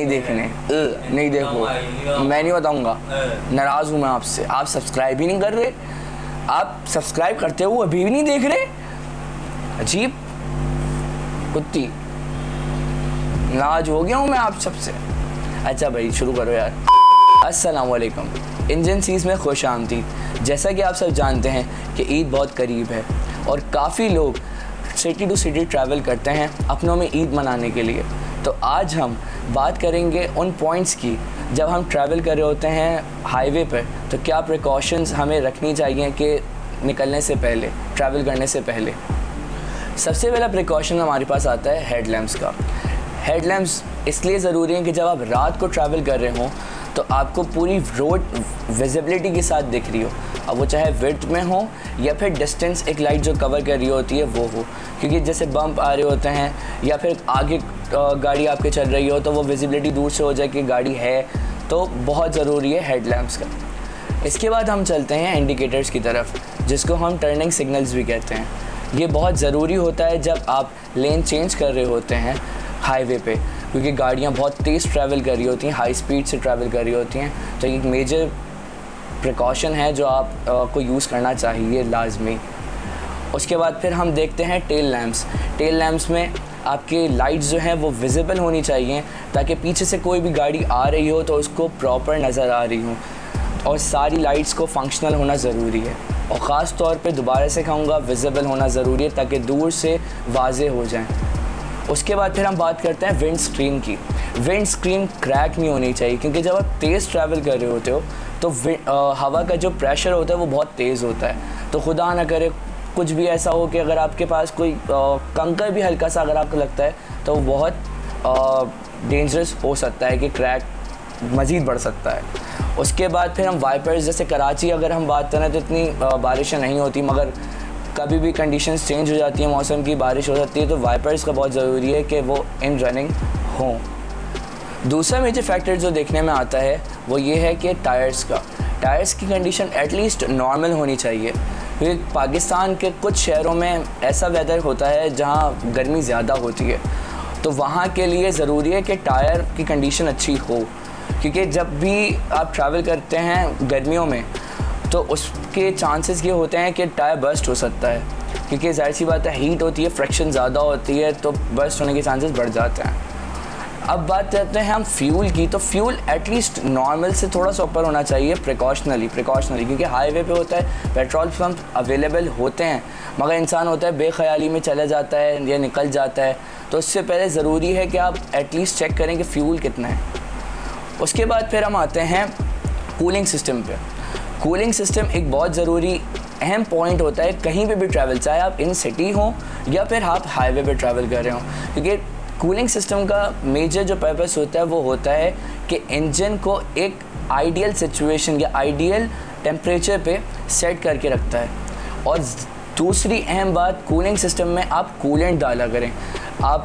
नहीं देखने, नहीं देखो, मैं नहीं बताऊंगा, नाराज़ हूँ मैं आपसे। आप सब्सक्राइब ही नहीं कर रहे, आप सब्सक्राइब करते हो अभी भी नहीं देख रहे, अजीब कुत्ती, नाराज़ हो गया हूँ मैं आप सबसे। अच्छा भाई शुरू करो यार। अस्सलाम वालेकुम, इंजन सीज़ में खुश आमदीद। जैसा कि आप सब जानते हैं कि ईद बहुत करीब है और काफ़ी लोग सिटी टू सिटी ट्रैवल करते हैं अपनों में ईद मनाने के लिए। तो आज हम बात करेंगे उन पॉइंट्स की जब हम ट्रैवल कर रहे होते हैं हाईवे पर, तो क्या प्रिकॉशंस हमें रखनी चाहिए कि निकलने से पहले, ट्रैवल करने से पहले। सबसे पहला प्रिकॉशन हमारे पास आता है हेडलैम्प्स का। हेडलैम्प्स इसलिए ज़रूरी है कि जब आप रात को ट्रैवल कर रहे हों तो आपको पूरी रोड विजिबिलिटी के साथ दिख रही हो, अब वो चाहे विड्थ में हो या फिर डिस्टेंस एक लाइट जो कवर कर रही होती है वो हो, क्योंकि जैसे बम्प आ रहे होते हैं या फिर आगे गाड़ी आपके चल रही हो तो वो विजिबिलिटी दूर से हो जाए कि गाड़ी है, तो बहुत ज़रूरी है हेडलैम्प्स का। इसके बाद हम चलते हैं इंडिकेटर्स की तरफ, जिसको हम टर्निंग सिग्नल्स भी कहते हैं। ये बहुत ज़रूरी होता है जब आप लेन चेंज कर रहे होते हैं हाईवे पे, क्योंकि गाड़ियाँ बहुत तेज़ ट्रैवल कर रही होती हैं, हाई स्पीड से ट्रैवल कर रही होती हैं। तो एक मेजर प्रिकॉशन है जो आप को यूज़ करना चाहिए लाजमी। उसके बाद फिर हम देखते हैं टेल लैम्प्स। टेल लैम्प्स में आपके लाइट्स जो हैं वो विजिबल होनी चाहिए ताकि पीछे से कोई भी गाड़ी आ रही हो तो उसको प्रॉपर नज़र आ रही हो, और सारी लाइट्स को फंक्शनल होना ज़रूरी है। और ख़ास तौर पे दोबारा से कहूँगा विजिबल होना ज़रूरी है ताकि दूर से वाज़े हो जाएं। उसके बाद फिर हम बात करते हैं विंड स्क्रीन की। विंड स्क्रीन क्रैक नहीं होनी चाहिए, क्योंकि जब आप तेज़ ट्रैवल कर रहे होते हो तो हवा का जो प्रेशर होता है वो बहुत तेज़ होता है। तो खुदा ना करे कुछ भी ऐसा हो कि अगर आपके पास कोई कंकर भी हल्का सा अगर आपको लगता है तो वो बहुत डेंजरस हो सकता है कि क्रैक मज़ीद बढ़ सकता है। उसके बाद फिर हम वाइपर्स, जैसे कराची अगर हम बात करें तो इतनी बारिशें नहीं होती, मगर कभी भी कंडीशंस चेंज हो जाती हैं, मौसम की बारिश हो जाती है, तो वाइपर्स का बहुत ज़रूरी है कि वो इन रनिंग हों। दूसरा मेजर फैक्टर जो देखने में आता है वो ये है कि टायर्स का। टायर्स की कंडीशन एटलीस्ट नॉर्मल होनी चाहिए, क्योंकि पाकिस्तान के कुछ शहरों में ऐसा वेदर होता है जहाँ गर्मी ज़्यादा होती है, तो वहाँ के लिए ज़रूरी है कि टायर की कंडीशन अच्छी हो, क्योंकि जब भी आप ट्रैवल करते हैं गर्मियों में तो उसके चांसेस ये होते हैं कि टायर बर्स्ट हो सकता है, क्योंकि ज़ाहिर सी बात है हीट होती है, फ्रिक्शन ज़्यादा होती है, तो बर्स्ट होने के चांसेस बढ़ जाते हैं। अब बात करते हैं हम फ्यूल की, तो फ्यूल एटलीस्ट नॉर्मल से थोड़ा सा ऊपर होना चाहिए प्रिकॉशनली, क्योंकि हाईवे पे होता है पेट्रोल पंप अवेलेबल होते हैं, मगर इंसान होता है बेख्याली में चला जाता है या निकल जाता है, तो उससे पहले ज़रूरी है कि आप एटलीस्ट चेक करें कि फ्यूल कितना है। उसके बाद फिर हम आते हैं कूलिंग सिस्टम पे। कूलिंग सिस्टम एक बहुत ज़रूरी अहम पॉइंट होता है कहीं पे भी ट्रैवल, चाहे आप इन सिटी हो या फिर आप हाईवे पे ट्रैवल कर रहे हो, क्योंकि कूलिंग सिस्टम का मेजर जो पर्पस होता है वो होता है कि इंजन को एक आइडियल सिचुएशन या आइडियल टेम्परेचर पे सेट करके रखता है। और दूसरी अहम बात, कूलिंग सिस्टम में आप कूलेंट डाला करें। आप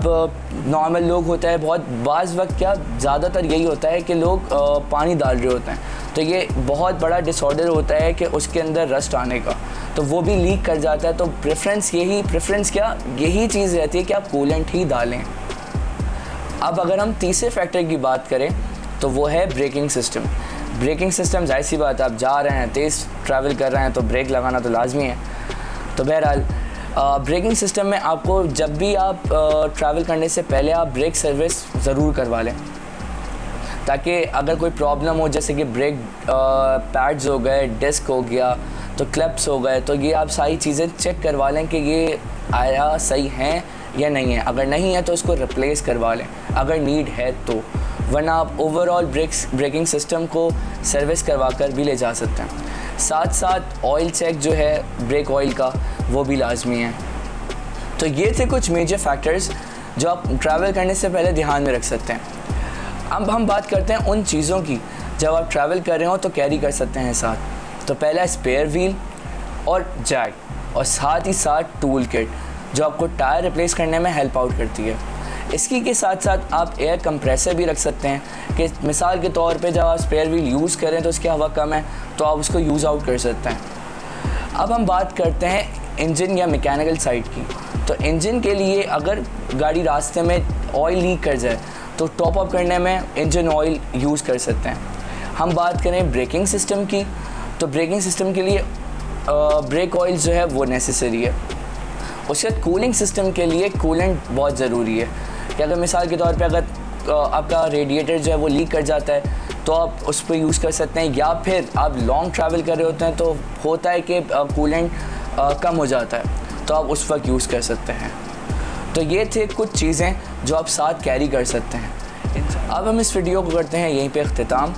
नॉर्मल लोग होता है बहुत बाज़ वक्त, क्या ज़्यादातर यही होता है कि लोग पानी डाल रहे होते हैं, तो ये बहुत बड़ा डिसऑर्डर होता है कि उसके अंदर रस्ट आने का, तो वो भी लीक कर जाता है। तो प्रेफरेंस यही चीज़ रहती है कि आप कूलेंट ही डालें। अब अगर हम तीसरे फैक्टर की बात करें तो वो है ब्रेकिंग सिस्टम। ब्रेकिंग सिस्टम जाहिर सी बात है, आप जा रहे हैं, तेज़ ट्रैवल कर रहे हैं तो ब्रेक लगाना तो लाजमी है। तो बहरहाल ब्रेकिंग सिस्टम में आपको जब भी आप ट्रैवल करने से पहले आप ब्रेक सर्विस ज़रूर करवा लें, ताकि अगर कोई प्रॉब्लम हो, जैसे कि ब्रेक पैड्स हो गए, डिस्क हो गया, तो क्लप्स हो गए, तो ये आप सारी चीज़ें चेक करवा लें कि ये आया सही हैं या नहीं है। अगर नहीं है तो उसको रिप्लेस करवा लें अगर नीड है तो, वरना आप ओवरऑल ब्रेकिंग सिस्टम को सर्विस करवा कर भी ले जा सकते हैं। साथ साथ ऑयल चेक जो है ब्रेक ऑयल का वो भी लाजमी है। तो ये थे कुछ मेजर फैक्टर्स जो आप ट्रैवल करने से पहले ध्यान में रख सकते हैं। अब हम बात करते हैं उन चीज़ों की जब आप ट्रैवल कर रहे हो तो कैरी कर सकते हैं साथ। तो पहला स्पेयर व्हील और जैक, और साथ ही साथ टूल किट जो आपको टायर रिप्लेस करने में हेल्प आउट करती है। इसकी के साथ साथ आप एयर कंप्रेसर भी रख सकते हैं कि मिसाल के तौर पे जब आप स्पेयर व्हील यूज़ करें तो उसकी हवा कम है तो आप उसको यूज़ आउट कर सकते हैं। अब हम बात करते हैं इंजन या मैकेनिकल साइड की। तो इंजन के लिए अगर गाड़ी रास्ते में ऑयल लीक कर जाए तो टॉप अप करने में इंजन ऑयल यूज़ कर सकते हैं। हम बात करें ब्रेकिंग सिस्टम की, तो ब्रेकिंग सिस्टम के लिए ब्रेक ऑयल जो है वो नेसेसरी है। उसके बाद कूलिंग सिस्टम के लिए कूलेंट बहुत ज़रूरी है कि अगर मिसाल के तौर पे अगर आपका रेडिएटर जो है वो लीक कर जाता है तो आप उस पर यूज़ कर सकते हैं, या फिर आप लॉन्ग ट्रैवल कर रहे होते हैं तो होता है कि कूलेंट कम हो जाता है तो आप उस वक्त यूज़ कर सकते हैं। तो ये थे कुछ चीज़ें जो आप साथ कैरी कर सकते हैं। अब हम इस वीडियो को करते हैं यहीं पे इख्तिताम।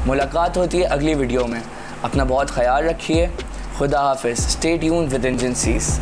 मुलाकात होती है अगली वीडियो में। अपना बहुत ख्याल रखिए। खुदा हाफिज़। Stay tuned with engine seize.